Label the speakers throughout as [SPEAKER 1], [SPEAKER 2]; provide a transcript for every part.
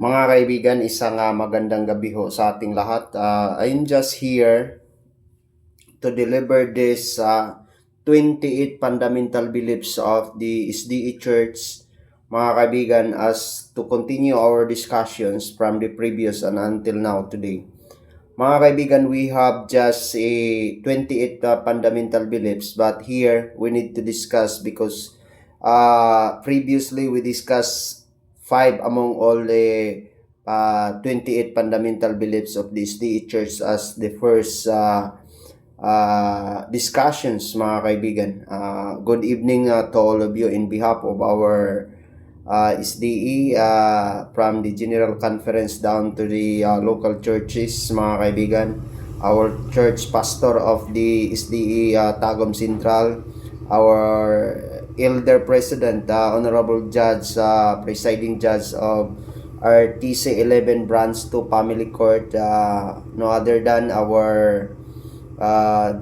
[SPEAKER 1] Mga kaibigan, isang magandang gabi ho sa ating lahat. I'm just here to deliver this 28 fundamental beliefs of the SDE Church, mga kaibigan, as to continue our discussions from the previous and until now today. Mga kaibigan, we have just a 28 fundamental beliefs, but here we need to discuss because previously we discussed 5 among all the 28 fundamental beliefs of the SDE Church as the first discussions, mga kaibigan. Good evening to all of you in behalf of our SDE from the General Conference down to the local churches, mga kaibigan. Our church pastor of the SDE Tagum Central, our elder president, honorable judge, presiding judge of our TC11 Branch 2 Family Court, no other than our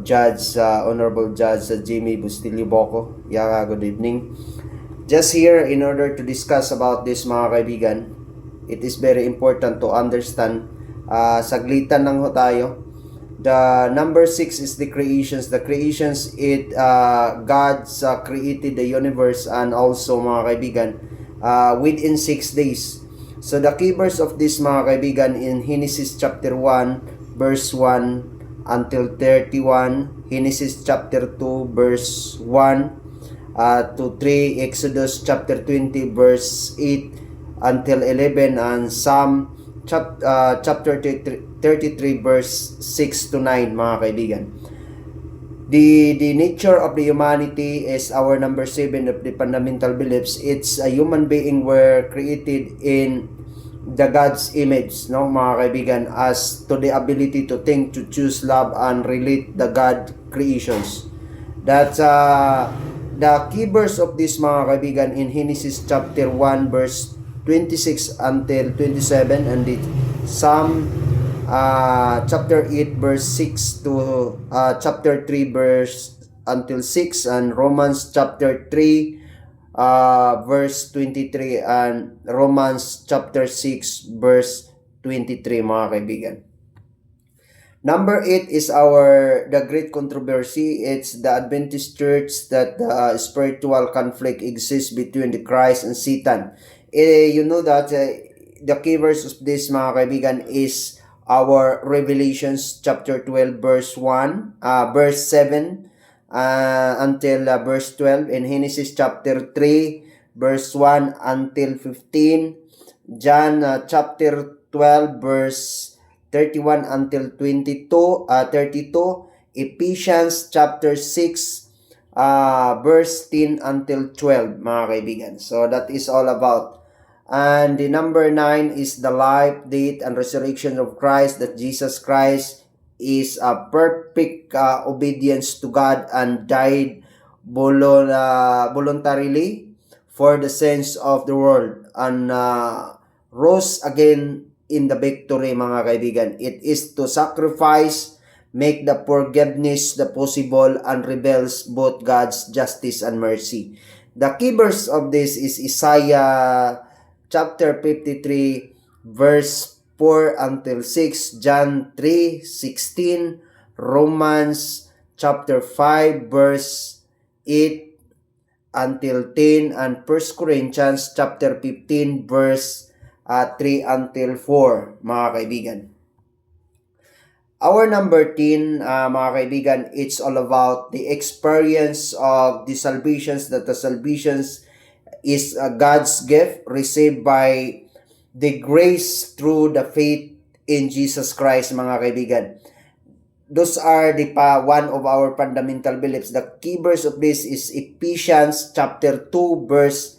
[SPEAKER 1] judge, honorable judge Jimmy Bustilio Boco. Yeah, good evening. Just here in order to discuss about this, mga kaibigan, it is very important to understand, saglitan lang ho tayo. The number 6 is the creations. The creations, God's created the universe and also, mga kaibigan, within 6 days. So the key verse of this, mga kaibigan, in Genesis chapter 1 verse 1 until 31, Genesis chapter 2 verse 1 to 3, Exodus chapter 20 verse 8 until 11, and Psalm chapter 33 verse 6 to 9, mga kaibigan. The nature of the humanity is our number 7 of the fundamental beliefs. It's a human being were created in the God's image, no, mga kaibigan, as to the ability to think, to choose, love, and relate the God creations. That's the key verse of this, mga kaibigan, in Genesis chapter 1 verse 26 until 27, and the Psalm chapter 8 verse 6 to chapter 3 verse until 6, and Romans chapter 3 verse 23, and Romans chapter 6 verse 23, mga kaibigan. Number 8 is the great controversy. It's the Adventist Church that spiritual conflict exists between the Christ and Satan. You know that the key verse of this, mga kaibigan, is our Revelations chapter 12 verse 1, verse 7 until verse 12, in Genesis chapter 3 verse 1 until 15, John chapter 12 verse 31 until 32, Ephesians chapter 6 verse 10 until 12, mga kaibigan. So that is all about. And the number 9 is the life, death, and resurrection of Christ, that Jesus Christ is a perfect obedience to God and died voluntarily for the sins of the world, and rose again in the victory, mga kaibigan. It is to sacrifice, make the forgiveness the possible, and reveals both God's justice and mercy. The key verse of this is Isaiah chapter 53 verse 4 until 6, John 3:16, Romans chapter 5 verse 8 until 10, and 1 Corinthians chapter 15 verse 3 until 4, mga kaibigan. Our number 10, mga kaibigan, it's all about the experience of the salvations, that the salvations is God's gift received by the grace through the faith in Jesus Christ, mga kaibigan. Those are one of our fundamental beliefs. The key verse of this is Ephesians chapter 2 verse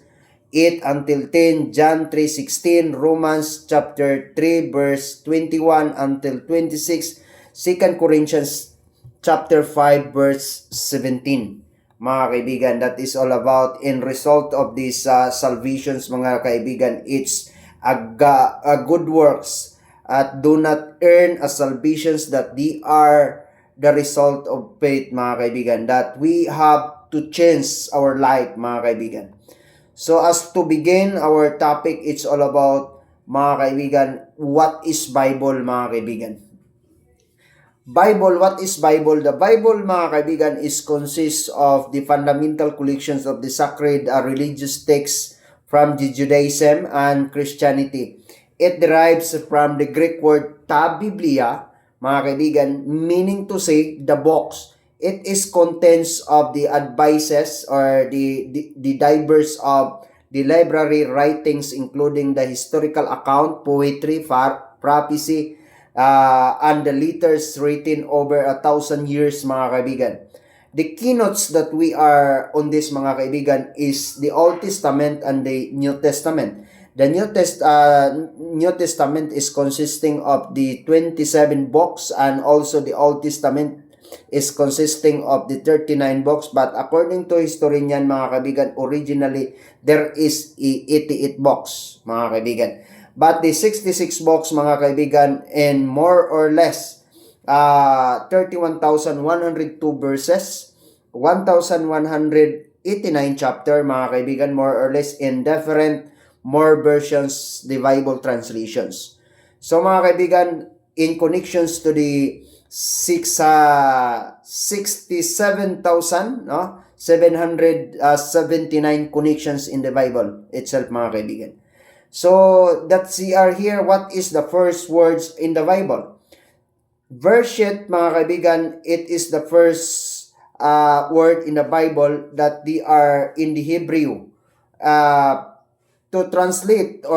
[SPEAKER 1] 8 until 10, John 3:16, Romans chapter 3 verse 21 until 26, 2 Corinthians chapter 5 verse 17. Mga kaibigan, that is all about. In result of these salvations, mga kaibigan, it's a good works do not earn a salvations, that they are the result of faith, mga kaibigan, that we have to change our life, mga kaibigan. So as to begin our topic, it's all about mga kaibigan, what is Bible, mga kaibigan? Bible, what is Bible? The Bible, mga kaibigan, is consists of the fundamental collections of the sacred religious texts from the Judaism and Christianity. It derives from the Greek word ta Biblia, mga kaibigan, meaning to say the box. It is contents of the advices or the diverse of the library writings, including the historical account, poetry, prophecy, and the letters written over 1,000 years, mga kaibigan. The keynotes that we are on this, mga kaibigan, is the Old Testament and the New Testament. The New Testament is consisting of the 27 books, and also the Old Testament is consisting of the 39 books. But according to historian, mga kaibigan, originally there is 88 books, mga kaibigan. But the 66 books, mga kaibigan, and more or less 31,102 verses, 1,189 chapter, mga kaibigan, more or less, in different more versions, the Bible translations. So, mga kaibigan, in connections to the 67,779 connections in the Bible itself, mga kaibigan. So, that we are here, what is the first words in the Bible? Verset, mga kaibigan, it is the first word in the Bible that they are in the Hebrew. To translate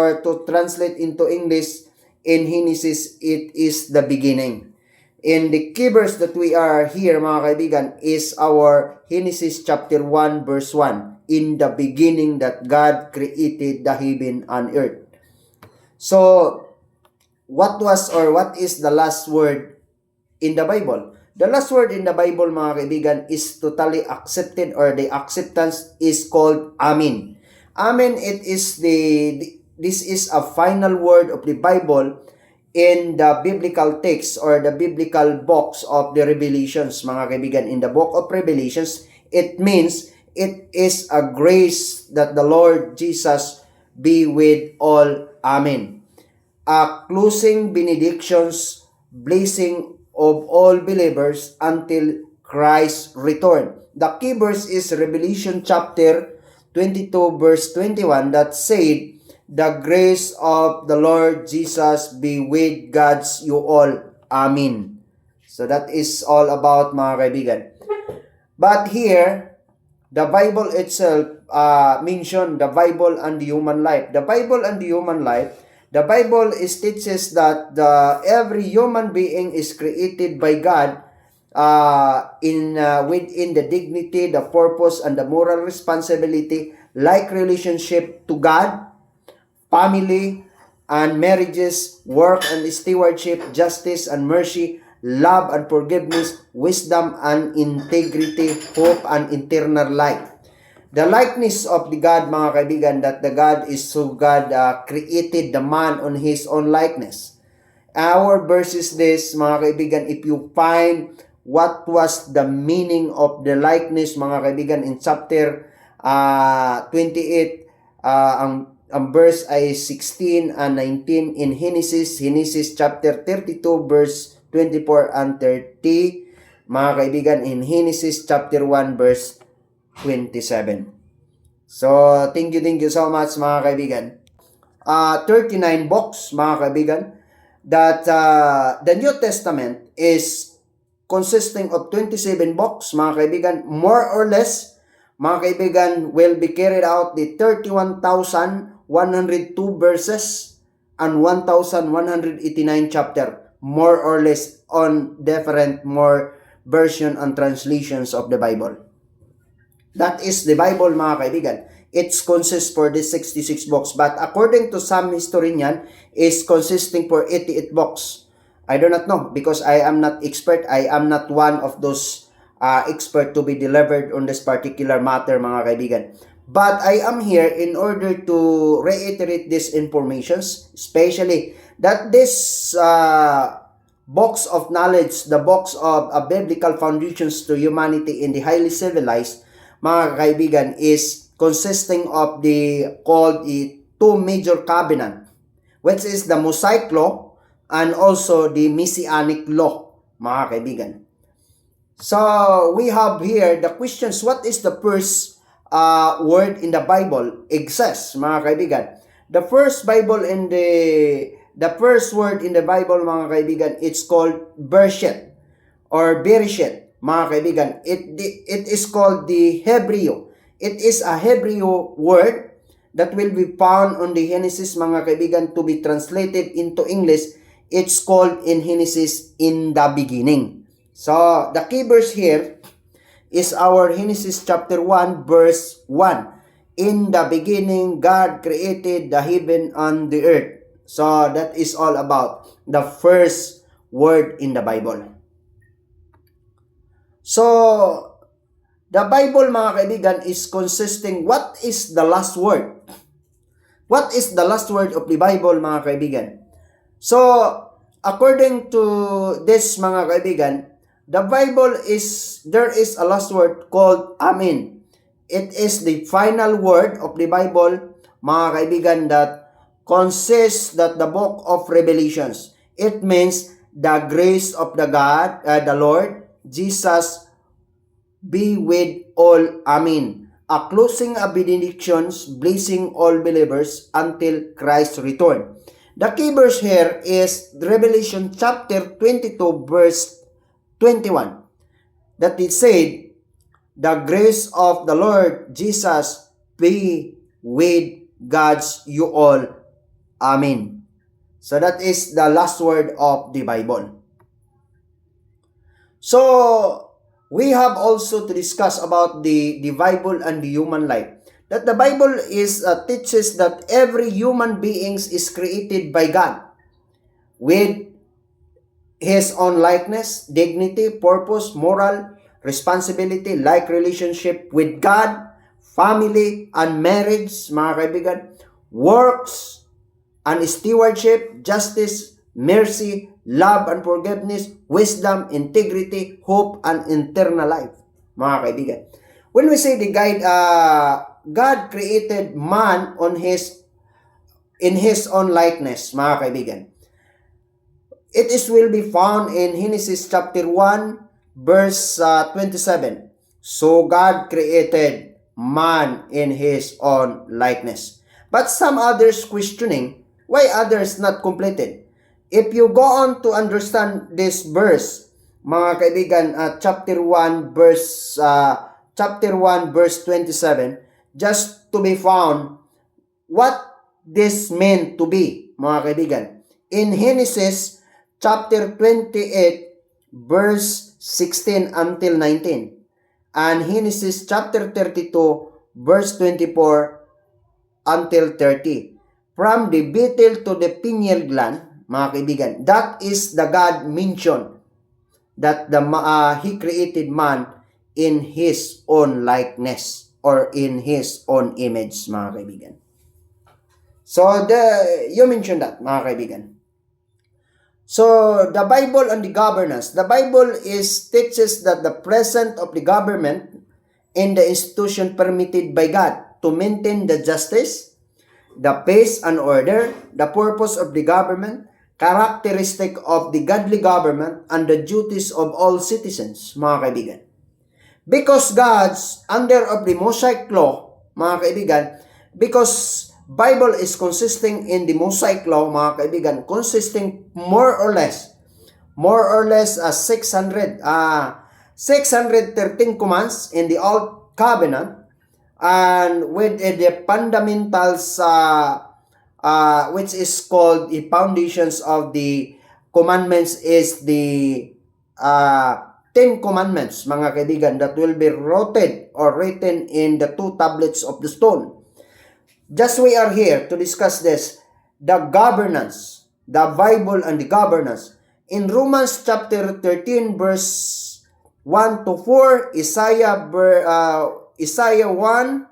[SPEAKER 1] into English, in Genesis, it is the beginning. And the key verse that we are here, mga kaibigan, is our Genesis chapter 1 verse 1. In the beginning that God created the heaven and earth. So, what is the last word in the Bible? The last word in the Bible, mga kaibigan, is totally accepted, or the acceptance is called Amen. Amen, this is a final word of the Bible in the biblical text, or the biblical books of the Revelations, mga kaibigan. In the book of Revelations, it means it is a grace that the Lord Jesus be with all. Amen. A closing benedictions, blessing of all believers until Christ's return. The key verse is Revelation chapter 22 verse 21 that said, "The grace of the Lord Jesus be with God's you all. Amen." So that is all about, mga kaibigan. But here, the Bible itself mentioned the Bible and the human life. The Bible and the human life, the Bible teaches that every human being is created by God within the dignity, the purpose, and the moral responsibility, like relationship to God, family, and marriages, work and stewardship, justice and mercy, love and forgiveness, wisdom and integrity, hope and eternal life. The likeness of the God, mga kaibigan, that the God is so God created the man on His own likeness. Our verse is this, mga kaibigan, if you find what was the meaning of the likeness, mga kaibigan, in chapter 28, ang verse ay 16 and 19 in Genesis chapter 32 verse 24 and 30, mga kaibigan, in Genesis chapter 1 verse 27. So, thank you so much, mga kaibigan. 39 books, mga kaibigan, that the New Testament is consisting of 27 books, mga kaibigan, more or less, mga kaibigan, will be carried out the 31,102 verses and 1,189 chapter, more or less, on different more version and translations of the Bible. That is the Bible, mga kaibigan. It consists for the 66 books, but according to some historian, is consisting for 88 books. I do not know, because I am not expert. I am not one of those expert to be delivered on this particular matter, mga kaibigan. But I am here in order to reiterate these informations, especially that this box of knowledge, the box of biblical foundations to humanity in the highly civilized, mga kaibigan, is consisting of the called two major covenant. which is the Mosaic Law and also the Messianic Law, mga kaibigan. So, we have here the questions, what is the first word in the Bible? Exists, mga kaibigan. The first word in the Bible, mga kaibigan, it's called Bereshit or Bereshit, mga kaibigan. It is called the Hebrew. It is a Hebrew word that will be found on the Genesis, mga kaibigan, to be translated into English. It's called in Genesis, in the beginning. So, the key verse here is our Genesis chapter 1, verse 1. In the beginning, God created the heaven and the earth. So, that is all about the first word in the Bible. So, the Bible, mga kaibigan, is consisting, what is the last word? What is the last word of the Bible, mga kaibigan? So, according to this, mga kaibigan, the Bible there is a last word called Amen. It is the final word of the Bible, mga kaibigan, that consists that the book of Revelations. It means the grace of the Lord Jesus be with all. Amen. A closing of benedictions, blessing all believers until Christ's return. The key verse here is Revelation chapter 22, verse 21, that it said, the grace of the Lord Jesus be with God's you all. Amen. So that is the last word of the Bible. So, we have also to discuss about the Bible and the human life. That the Bible teaches that every human being is created by God with His own likeness, dignity, purpose, moral, responsibility, like relationship with God, family, and marriage, mga kaibigan, works, and stewardship, justice, mercy, love and forgiveness, wisdom, integrity, hope, and eternal life, mga kaibigan. When we say God created man in His own likeness, mga kaibigan, it will be found in Genesis chapter 1, verse 27. So God created man in His own likeness. But some others questioning, why others not completed? If you go on to understand this verse, mga kaibigan, chapter 1, verse 27, just to be found what this meant to be, mga kaibigan. In Genesis chapter 28, verse 16 until 19. And Genesis chapter 32, verse 24 until 30. From the beetle to the pineal gland, mga kaibigan, that is the God mentioned that He created man in His own likeness or in His own image, mga kaibigan. So, you mentioned that, mga kaibigan. So, the Bible and the governance. The Bible teaches that the presence of the government in the institution permitted by God to maintain the justice, the peace and order, the purpose of the government, characteristic of the godly government, and the duties of all citizens, mga kaibigan. Because God's under of the Mosaic Law, mga kaibigan, because Bible is consisting in the Mosaic Law, mga kaibigan, consisting more or less 613 commands in the Old Covenant, and with the fundamentals which is called the foundations of the commandments is the 10 commandments, mga kaibigan, that will be written in the 2 tablets of the stone. Just we are here to discuss this, the governance, the Bible and the governance. In Romans chapter 13, verse 1 to 4, Isaiah 1,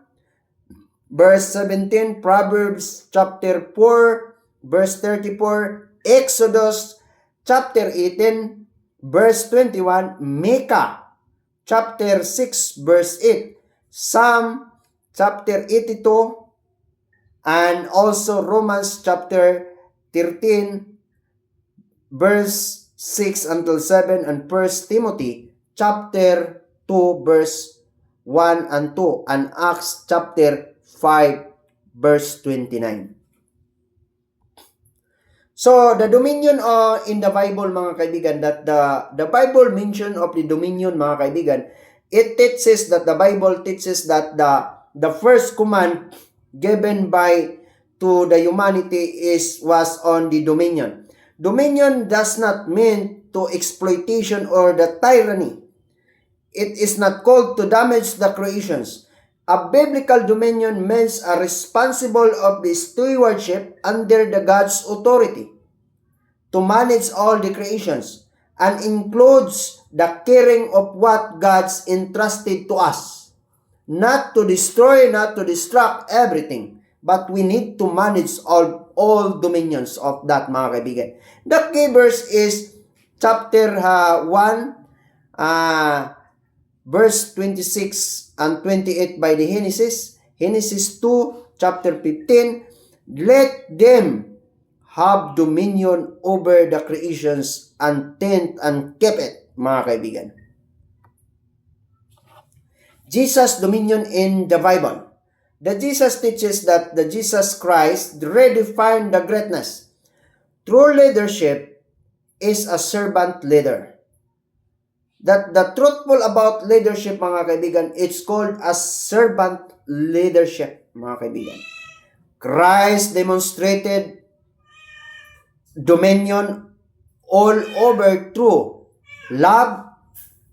[SPEAKER 1] verse 17, Proverbs chapter 4, verse 34, Exodus chapter 18, verse 21, Micah chapter 6, verse 8, Psalm chapter 82, and also Romans chapter 13, verse 6 until 7, and 1 Timothy chapter 2, verse 1 and 2, and Acts chapter 5, verse 29. So, the dominion in the Bible, mga kaibigan, that the Bible mention of the dominion, mga kaibigan, it teaches that the Bible teaches that the first command given to the humanity was on the dominion. Dominion does not mean to exploitation or the tyranny. It is not called to damage the creations. A biblical dominion means a responsible of the stewardship under the God's authority to manage all the creations and includes the caring of what God's entrusted to us. Not to destroy, not to destruct everything, but we need to manage all dominions of that, mga kaibigan. The key verse is chapter 1, verse 26 and 28 by the Genesis. Genesis 2, chapter 15, let them have dominion over the creations and tend and keep it, mga kaibigan. Jesus' dominion in the Bible. The Jesus teaches that the Jesus Christ redefined the greatness. True leadership is a servant leader. That the truthful about leadership, mga kaibigan, it's called as servant leadership, mga kaibigan. Christ demonstrated dominion all over through love,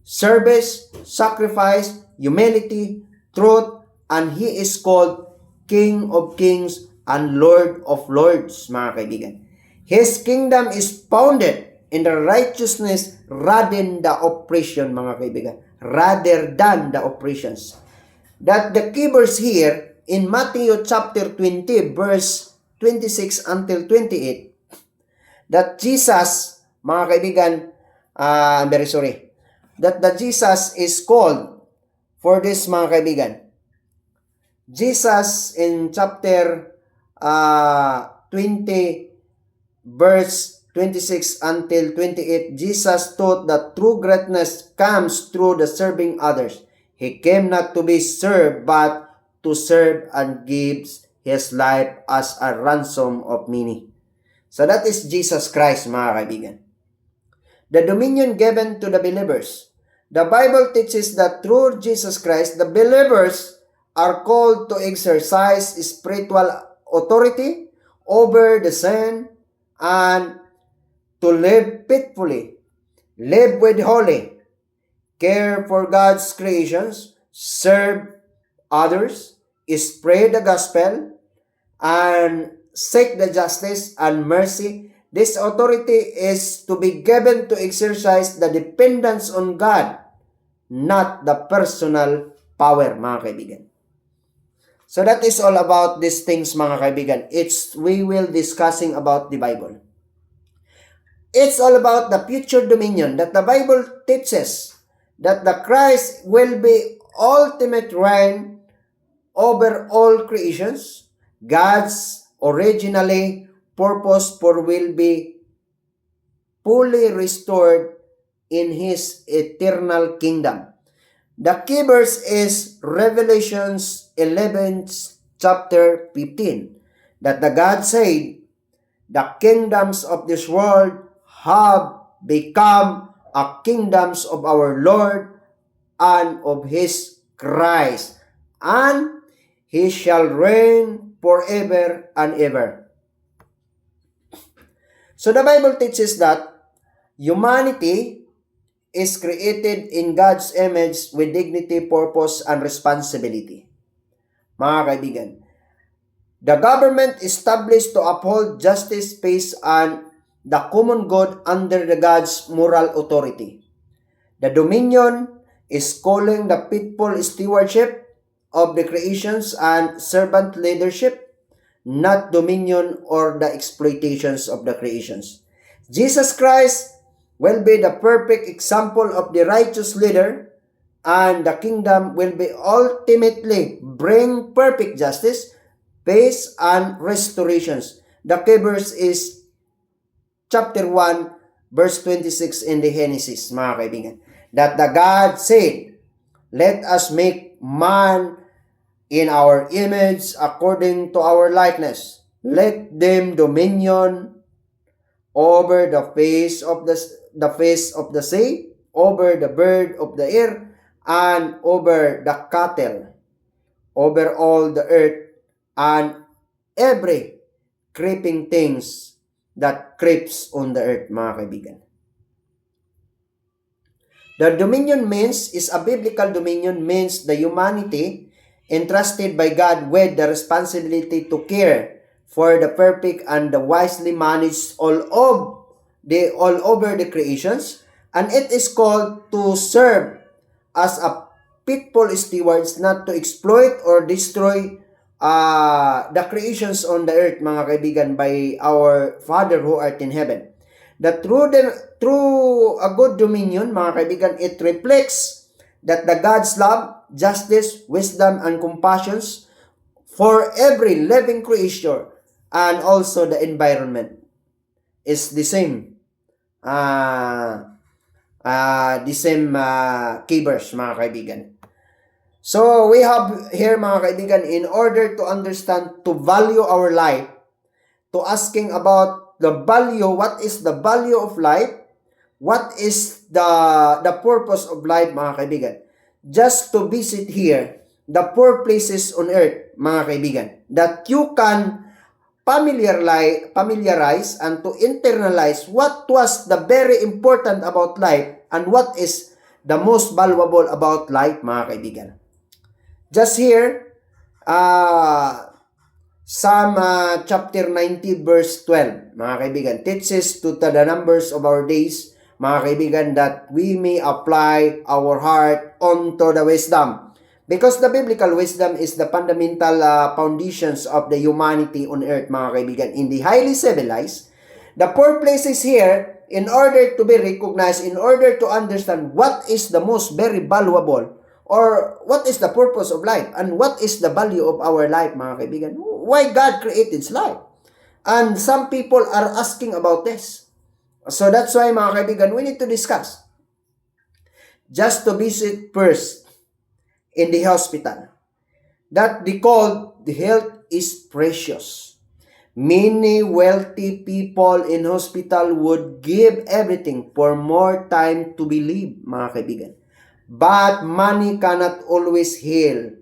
[SPEAKER 1] service, sacrifice, humility, truth, and He is called King of Kings and Lord of Lords, mga kaibigan. His kingdom is founded in the righteousness rather than the oppression, mga kaibigan. Rather than the oppressions. That the key verse here in Matthew chapter 20, verse 26 until 28, that Jesus, mga kaibigan, that the Jesus is called for this, mga kaibigan. Jesus in chapter 20, verse 26 until 28, Jesus taught that true greatness comes through the serving others. He came not to be served, but to serve and gives His life as a ransom of many. So that is Jesus Christ, mga kaibigan. The dominion given to the believers. The Bible teaches that through Jesus Christ, the believers are called to exercise spiritual authority over the sin and to live faithfully, live with holy, care for God's creations, serve others, spread the gospel, and seek the justice and mercy. This authority is to be given to exercise the dependence on God, not the personal power, mga kaibigan. So that is all about these things, mga kaibigan. We will discussing about the Bible. It's all about the future dominion that the Bible teaches that the Christ will be ultimate reign over all creations. God's originally purpose for will be fully restored in His eternal kingdom. The key verse is Revelations 11, chapter 15, that the God said, the kingdoms of this world have become a kingdoms of our Lord and of His Christ, and He shall reign forever and ever. So the Bible teaches that humanity is created in God's image with dignity, purpose, and responsibility. Mga kaibigan, the government established to uphold justice, peace, and the common good under the God's moral authority. The dominion is calling the faithful stewardship of the creations and servant leadership, not dominion or the exploitations of the creations. Jesus Christ will be the perfect example of the righteous leader, and the kingdom will be ultimately bring perfect justice, peace, and restorations. The key verse is chapter 1, verse 26 in the Genesis, mga kaibigan. That the God said, let us make man in our image according to our likeness. Let them dominion over the face of the sea, over the bird of the air, and over the cattle, over all the earth, and every creeping things that creeps on the earth, mga kaibigan. The dominion is a biblical dominion, means the humanity entrusted by God with the responsibility to care for the perfect and the wisely managed all over the creations, and it is called to serve as a faithful stewards, not to exploit or destroy the creations on the earth, mga kaibigan, by our Father who art in heaven. That through a good dominion, mga kaibigan, it reflects that the God's love, justice, wisdom, and compassion for every living creature and also the environment is the same. Keyverse, mga kaibigan. So, we have here, mga kaibigan, in order to understand, to value our life, to asking about the value, what is the value of life, what is the purpose of life, mga kaibigan. Just to visit here, the 4 places on earth, mga kaibigan, that you can familiarize and to internalize what was the very important about life and what is the most valuable about life, mga kaibigan. Just here, Psalm chapter 90 verse 12, mga kaibigan, teaches to the numbers of our days, mga kaibigan, that we may apply our heart onto the wisdom. Because the biblical wisdom is the fundamental foundations of the humanity on earth, mga kaibigan. In the highly civilized, the 4 places here, in order to be recognized, in order to understand what is the most very valuable, or what is the purpose of life, and what is the value of our life, mga kaibigan. Why God created life. And some people are asking about this. So that's why, mga kaibigan, we need to discuss. Just to visit first in the hospital, that they called the health is precious. Many wealthy people in hospital would give everything for more time to believe, mga kaibigan. But money cannot always heal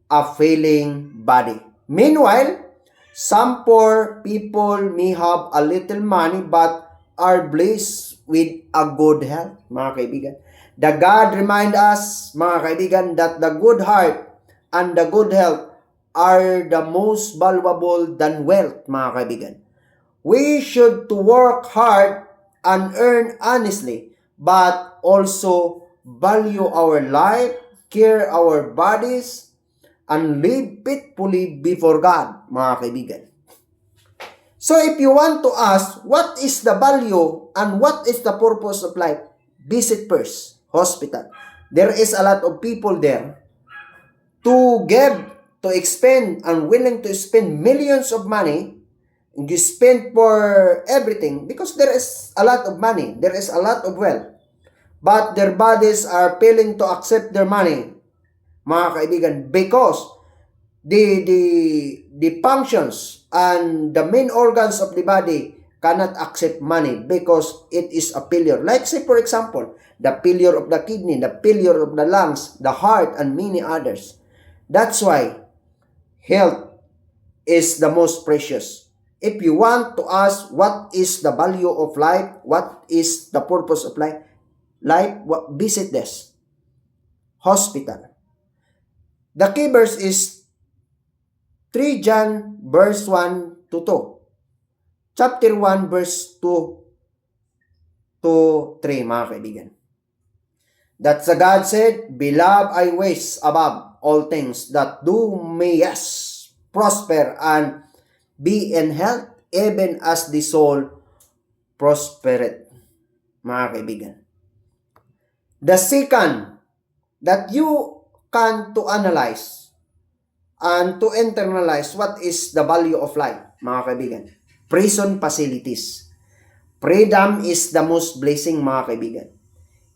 [SPEAKER 1] a failing body. Meanwhile, some poor people may have a little money but are blessed with a good health, mga kaibigan. The God remind us, mga kaibigan, that the good heart and the good health are the most valuable than wealth, mga kaibigan. We should to work hard and earn honestly, but also value our life, care our bodies, and live faithfully before God, mga kaibigan. So if you want to ask, what is the value and what is the purpose of life? Visit first, hospital. There is a lot of people there to give, to expend, and willing to spend millions of money, and you spend for everything, because there is a lot of money, there is a lot of wealth. But their bodies are failing to accept their money, mga kaibigan, because the functions and the main organs of the body cannot accept money because it is a failure. Like say for example, the failure of the kidney, the failure of the lungs, the heart, and many others. That's why health is the most precious. If you want to ask what is the value of life, what is the purpose of life, visit this hospital. The key verse is 3 John verse 1 to 2. Chapter 1 verse 2 to 3, mga kaibigan. That the God said, Beloved, I wish above all things that thou mayest prosper and be in health, even as the soul prospereth, mga kaibigan. The second, that you can to analyze and to internalize what is the value of life, mga kaibigan. Prison facilities. Freedom is the most blessing, mga kaibigan.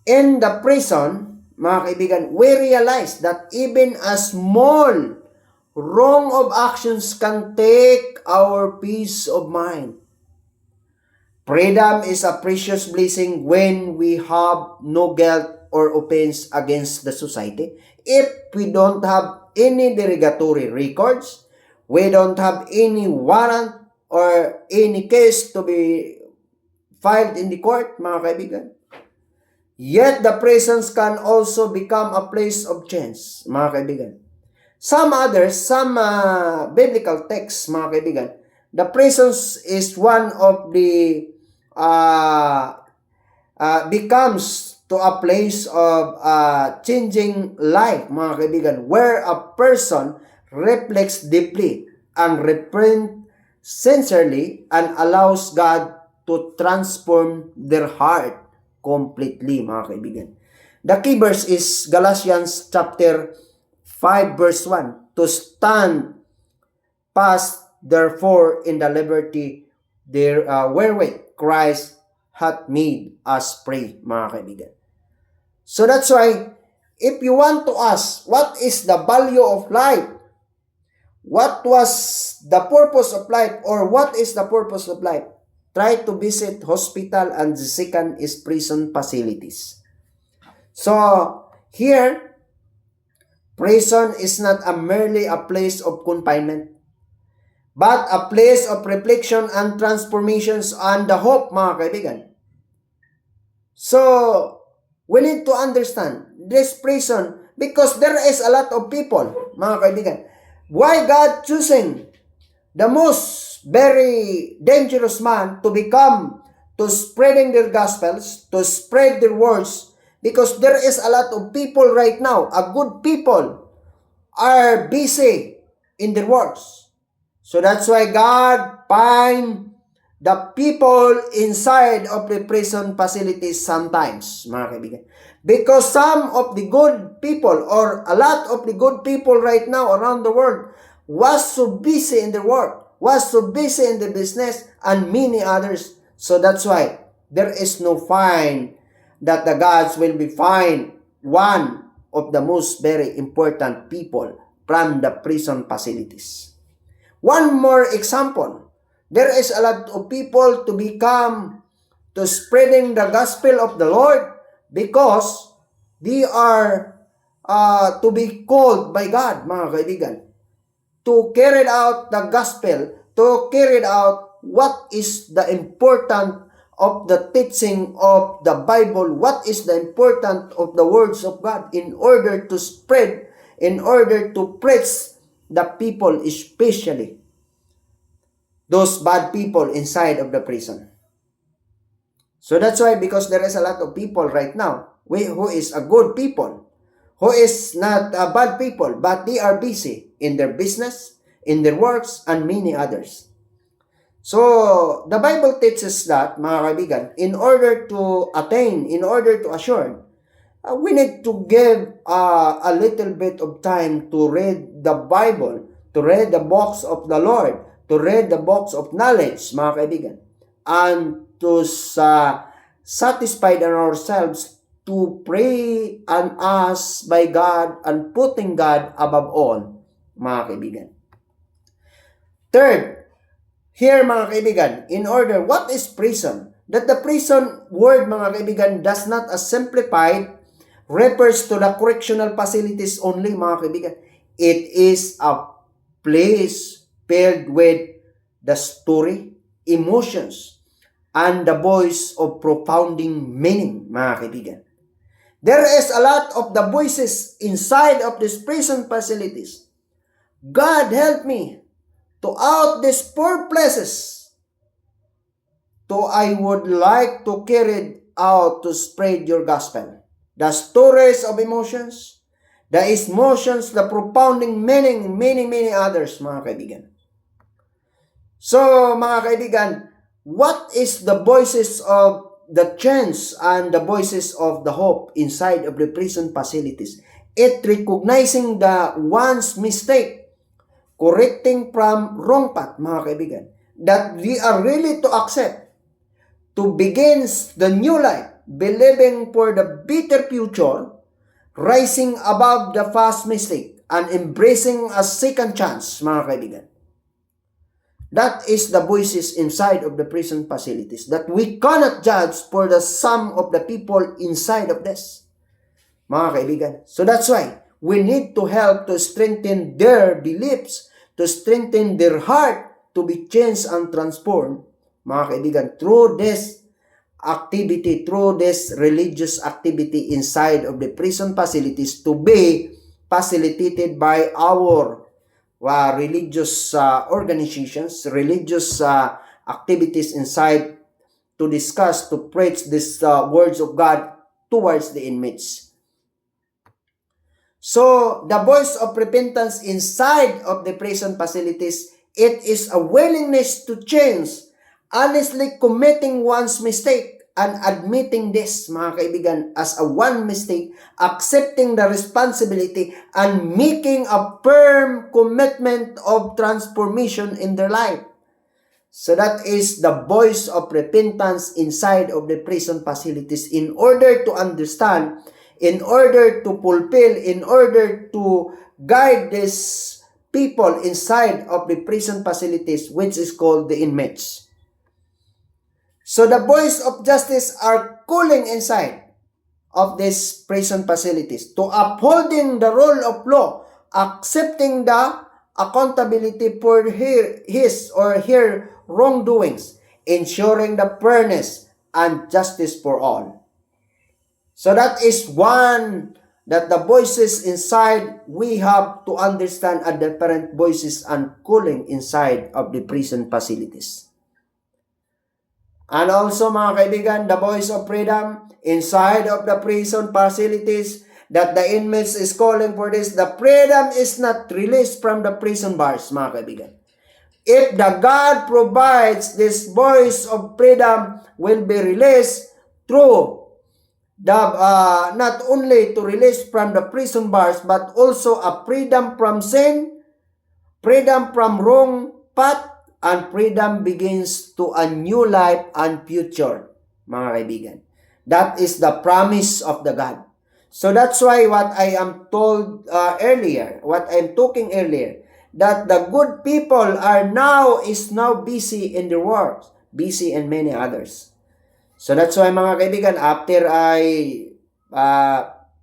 [SPEAKER 1] In the prison, mga kaibigan, we realize that even a small wrong of actions can take our peace of mind. Freedom is a precious blessing when we have no guilt or offense against the society. If we don't have any derogatory records, we don't have any warrant or any case to be filed in the court, mga kaibigan. Yet the prisons can also become a place of change, mga kaibigan. Some biblical texts, mga kaibigan, the prisons is one of the becomes to a place of changing life, mga kaibigan, where a person reflects deeply and repent sincerely and allows God to transform their heart completely, mga kaibigan. The key verse is Galatians chapter 5 verse 1. To stand fast, therefore, in the liberty wherewith Christ hath made us free, mga kaibigan. So that's why, if you want to ask, what is the value of life? What was the purpose of life, or what is the purpose of life? Try to visit hospital, and the second is prison facilities. So, here, prison is not merely a place of confinement, but a place of reflection and transformations and the hope, mga kaibigan. So, we need to understand this prison because there is a lot of people, mga kaibigan. Why God choosing the most very dangerous man to spreading their gospels, to spread their words, because there is a lot of people right now, a good people, are busy in their works. So that's why God find the people inside of the prison facilities sometimes, mga kaibigan. Because some of the good people, or a lot of the good people right now around the world, was so busy in their work, was so busy in the business, and many others. So that's why there is no fine that the gods will be fined one of the most very important people from the prison facilities. One more example, there is a lot of people to spreading the gospel of the Lord because they are to be called by God, mga kaibigan, to carry out the gospel, to carry out what is the important of the teaching of the Bible, what is the important of the words of God in order to spread, in order to preach the people, especially those bad people inside of the prison. So that's why, because there is a lot of people right now who is a good people, who is not a bad people, but they are busy in their business, in their works, and many others. So, the Bible teaches that, mga kaibigan, in order to attain, in order to assure, we need to give a little bit of time to read the Bible, to read the books of the Lord, to read the books of knowledge, mga kaibigan, and to satisfy ourselves to pray and ask by God and putting God above all, mga kaibigan. Third, here, mga kaibigan, in order, what is prison? That the prison word, mga kaibigan, does not as simplified refers to the correctional facilities only, mga kaibigan. It is a place filled with the story, emotions, and the voice of profounding meaning, mga kaibigan. There is a lot of the voices inside of these prison facilities. God help me to out these poor places. So I would like to carry it out to spread your gospel. The stories of emotions, the emotions, the profounding meaning, many others, mga kaibigan. So, mga kaibigan, what is the voices of the chance and the voices of the hope inside of the prison facilities? It recognizing the one's mistake, correcting from wrong path, mga kaibigan, that we are really to accept, to begin the new life, believing for the better future, rising above the past mistake, and embracing a second chance, mga kaibigan. That is the voices inside of the prison facilities that we cannot judge for the sum of the people inside of this, mga kaibigan. So that's why we need to help to strengthen their beliefs, to strengthen their heart, to be changed and transformed, mga kaibigan, through this activity, through this religious activity inside of the prison facilities to be facilitated by our religious organizations, religious activities inside to discuss, to preach these words of God towards the inmates. So, the voice of repentance inside of the prison facilities, it is a willingness to change, honestly committing one's mistake and admitting this, mga kaibigan, as a one mistake, accepting the responsibility and making a firm commitment of transformation in their life. So that is the voice of repentance inside of the prison facilities in order to understand, in order to fulfill, in order to guide these people inside of the prison facilities, which is called the inmates. So the voice of justice are calling inside of these prison facilities to upholding the rule of law, accepting the accountability for his or her wrongdoings, ensuring the fairness and justice for all. So that is one that the voices inside, we have to understand a different voices and calling inside of the prison facilities. And also, mga kaibigan, the voice of freedom inside of the prison facilities that the inmates is calling for this. The freedom is not released from the prison bars, mga kaibigan. If the God provides, this voice of freedom will be released through the not only to release from the prison bars, but also a freedom from sin, freedom from wrong path, and freedom begins to a new life and future, mga kaibigan. That is the promise of the God. So that's why what I am told earlier, what I'm talking earlier, that the good people is now busy in the world, busy in many others. So that's why, mga kaibigan, after I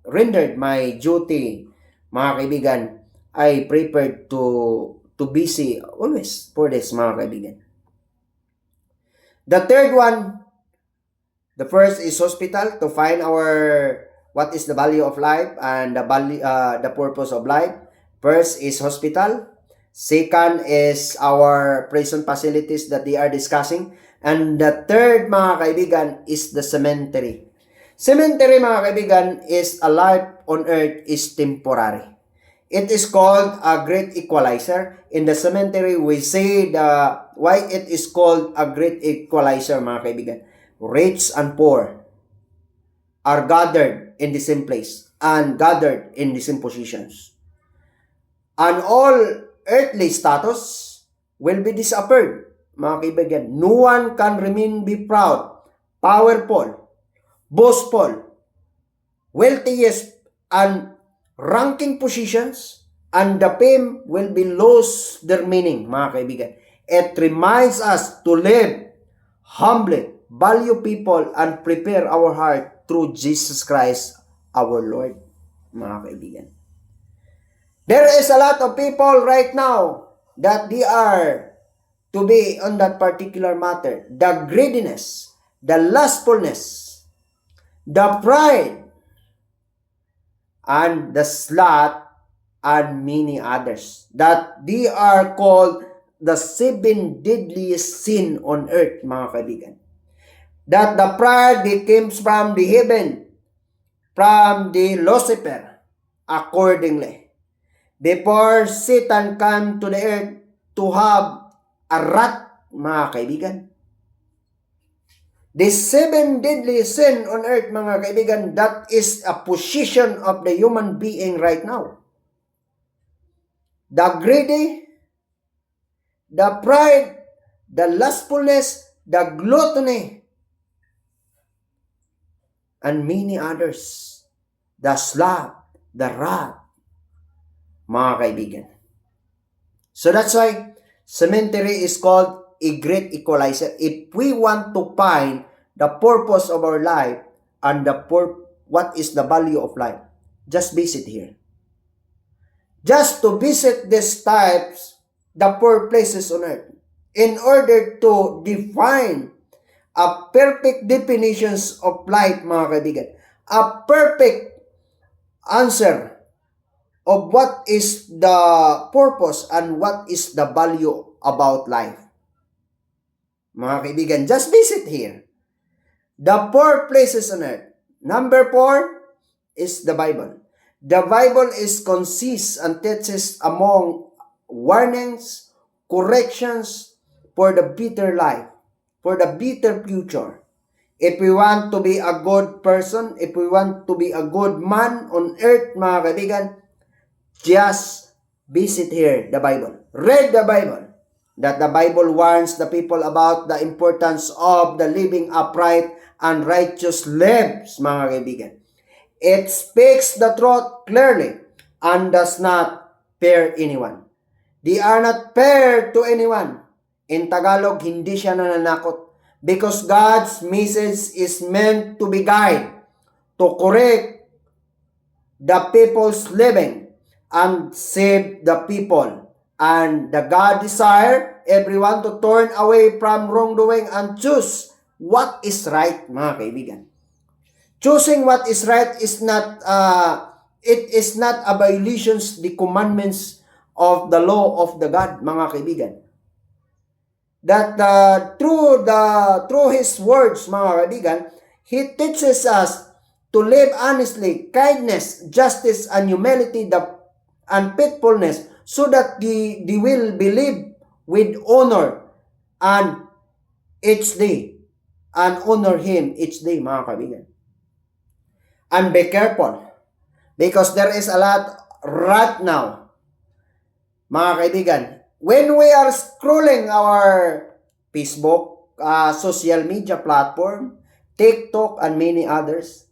[SPEAKER 1] rendered my duty, mga kaibigan, I prepared to busy always for this, mga kaibigan. The third one, the first is hospital, to find what is the value of life and the purpose of life. First is hospital. Second is our prison facilities that they are discussing. And the third, mga kaibigan, is the cemetery. Cemetery, mga kaibigan, is a life on earth is temporary. It is called a great equalizer. In the cemetery, we say why it is called a great equalizer, mga kaibigan. Rich and poor are gathered in the same place and gathered in the same positions. And all earthly status will be disappeared, mga kaibigan. No one can remain be proud, powerful, boastful, wealthiest, and ranking positions, and the fame will be lose their meaning, mga kaibigan. It reminds us to live humbly, value people, and prepare our heart through Jesus Christ, our Lord, mga kaibigan. There is a lot of people right now that they are to be on that particular matter. The greediness, the lustfulness, the pride, and the sloth, and many others, that they are called the 7 deadliest sin on earth, mga kaibigan. That the pride comes from the heaven, from the Lucifer, accordingly. Before Satan came to the earth to have a wrath, mga kaibigan. The 7 deadly sin on earth, mga kaibigan, that is a position of the human being right now. The greedy, the pride, the lustfulness, the gluttony, and many others. The sloth, the rat, mga kaibigan. So that's why cemetery is called a great equalizer. If we want to find the purpose of our life and what is the value of life, just visit here. Just to visit these types, the poor places on earth, in order to define a perfect definitions of life, mga kaibigan. A perfect answer of what is the purpose and what is the value about life. Mga kaibigan, just visit here. The 4 places on earth. Number 4 is the Bible. The Bible is consists and teaches among warnings, corrections for the better life, for the better future. If we want to be a good person, if we want to be a good man on earth, mga kaibigan, just visit here the Bible. Read the Bible. That the Bible warns the people about the importance of the living upright and righteous lives, mga kaibigan. It speaks the truth clearly and does not fear anyone. They are not fair to anyone. In Tagalog, hindi siya nananakot. Because God's message is meant to be guide, to correct the people's living and save the people. And the God desire everyone to turn away from wrongdoing and choose what is right, mga kaibigan. Choosing what is right is not, it is not a violations the commandments of the law of the God, mga kaibigan. That through His words, mga kaibigan, He teaches us to live honestly, kindness, justice, and humility, and faithfulness, so that they will believe with honor and each day, and honor Him each day, mga kaibigan. And be careful, because there is a lot right now, mga kaibigan. When we are scrolling our Facebook, social media platform, TikTok, and many others,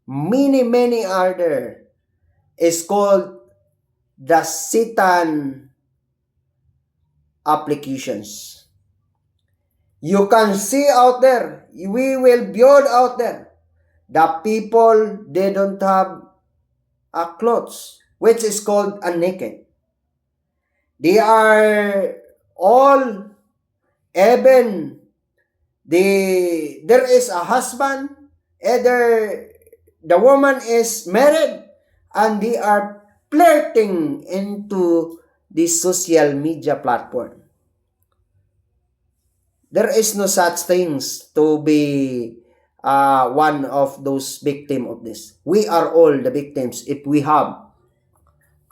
[SPEAKER 1] many other is called the Satan applications. You can see out there, we will build out there, the people, they don't have clothes, which is called a naked. They are all, even there is a husband, either the woman is married, and they are flirting into the social media platform. There is no such things to be one of those victims of this. We are all the victims if we have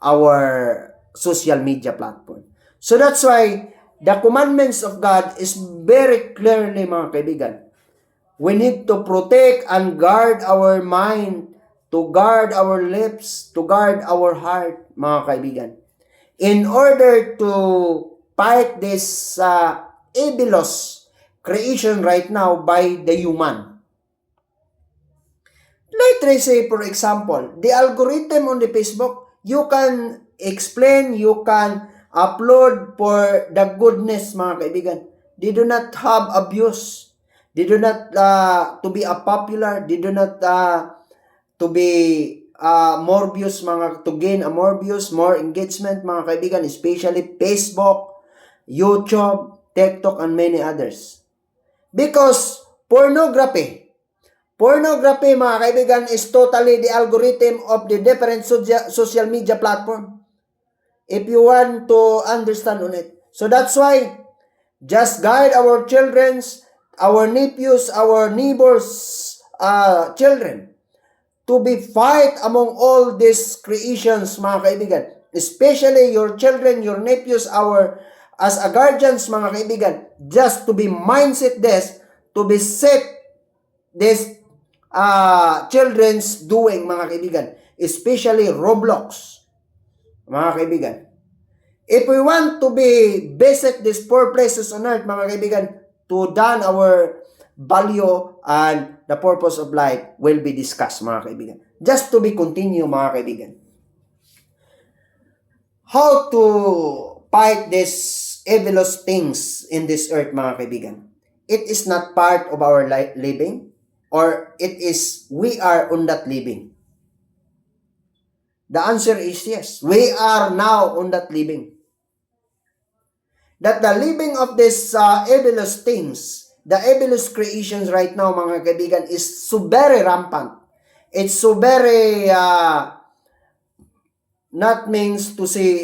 [SPEAKER 1] our social media platform. So that's why the commandments of God is very clearly, mga kaibigan. We need to protect and guard our mind, to guard our lips, to guard our heart, mga kaibigan, in order to fight this evilous creation right now by the human. Let's say, for example, the algorithm on the Facebook, you can explain, you can upload for the goodness, mga kaibigan. They do not have abuse. They do not to be a popular. They do not to be more views, to gain more views, more engagement, mga kaibigan, especially Facebook, YouTube, TikTok, and many others. Because pornography, mga kaibigan, is totally the algorithm of the different social media platform. If you want to understand on it. So that's why, just guide our children's, our nephews, our neighbors' children to be fight among all these creations, mga kaibigan. Especially your children, your nephews, as a guardians, mga kaibigan, just to be mindset this, to be set this children's doing, mga kaibigan, especially Roblox, mga kaibigan. If we want to be visit these 4 places on earth, mga kaibigan, to done our value, and the purpose of life will be discussed, mga kaibigan. Just to be continue, mga kaibigan. How to fight these evilous things in this earth, mga kaibigan? It is not part of our living, or it is we are on that living. The answer is yes. We are now on that living. That the living of these evilous things, the evilous creations right now, mga kaibigan, is so very rampant. It's so very, not means to say,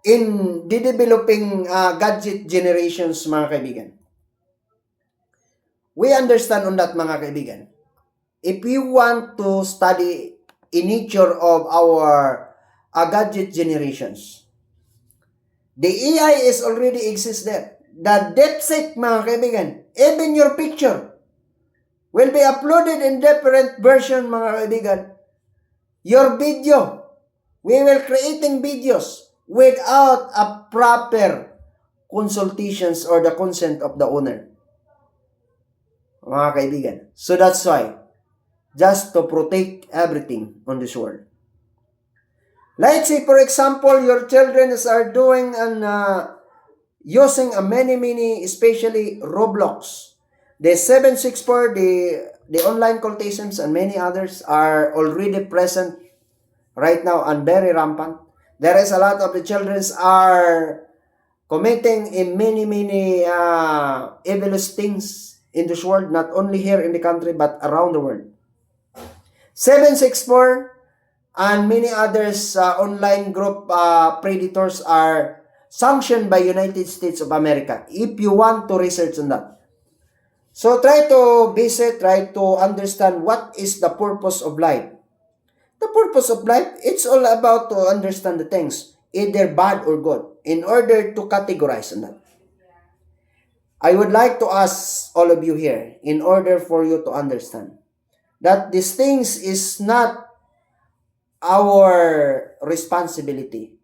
[SPEAKER 1] in the developing gadget generations, mga kaibigan. We understand on that, mga kaibigan. If you want to study in nature of our gadget generations, the AI is already exists there. The DeepSeek, mga kaibigan, even your picture will be uploaded in different version, mga kaibigan. Your video, we will creating videos without a proper consultations or the consent of the owner, mga kaibigan. So that's why, just to protect everything on this world. Let's say, for example, your children are doing and using a many, especially Roblox. The 764, the online cultisms, and many others are already present right now and very rampant. There is a lot of the children are committing in many evilous things in this world, not only here in the country, but around the world. 764 and many others online group predators are sanctioned by United States of America, if you want to research on that. So try to visit, try to understand what is the purpose of life. The purpose of life, it's all about to understand the things, either bad or good, in order to categorize on that. I would like to ask all of you here, in order for you to understand, that these things is not our responsibility,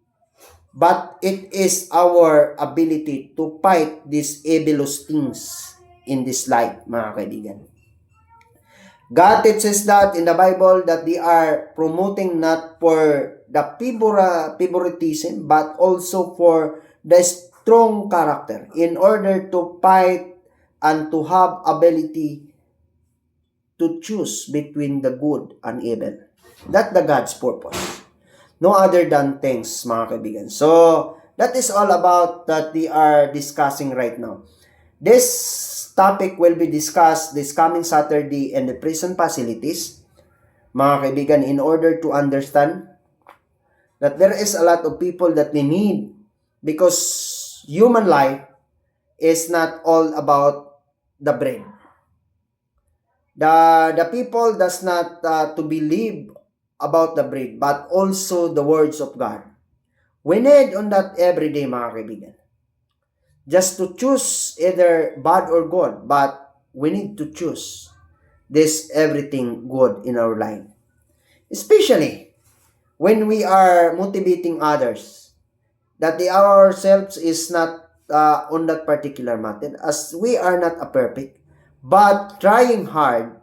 [SPEAKER 1] but it is our ability to fight these evilous things in this life, mga kaibigan. God teaches that in the Bible that they are promoting not for the favoritism, but also for the strong character in order to fight and to have ability to choose between the good and evil. That's the God's purpose. No other than things, mga kaibigan. So, that is all about that we are discussing right now. This topic will be discussed this coming Saturday in the prison facilities, mga kaibigan, in order to understand that there is a lot of people that we need, because human life is not all about the brain. The people does not to believe about the bread, but also the words of God. We need on that every day, mga kaibigan. Just to choose either bad or good, but we need to choose this everything good in our life. Especially when we are motivating others, that ourselves is not on that particular matter, as we are not a perfect, but trying hard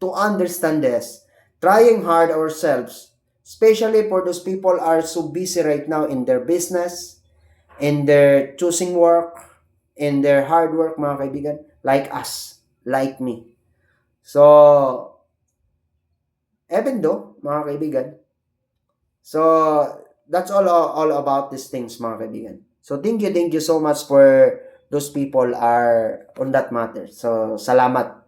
[SPEAKER 1] to understand this, trying hard ourselves, especially for those people are so busy right now in their business, in their choosing work, in their hard work, mga kaibigan, like us, like me. So, even though, mga kaibigan, so, that's all about these things, mga kaibigan. So, thank you so much for those people are on that matter. So, salamat.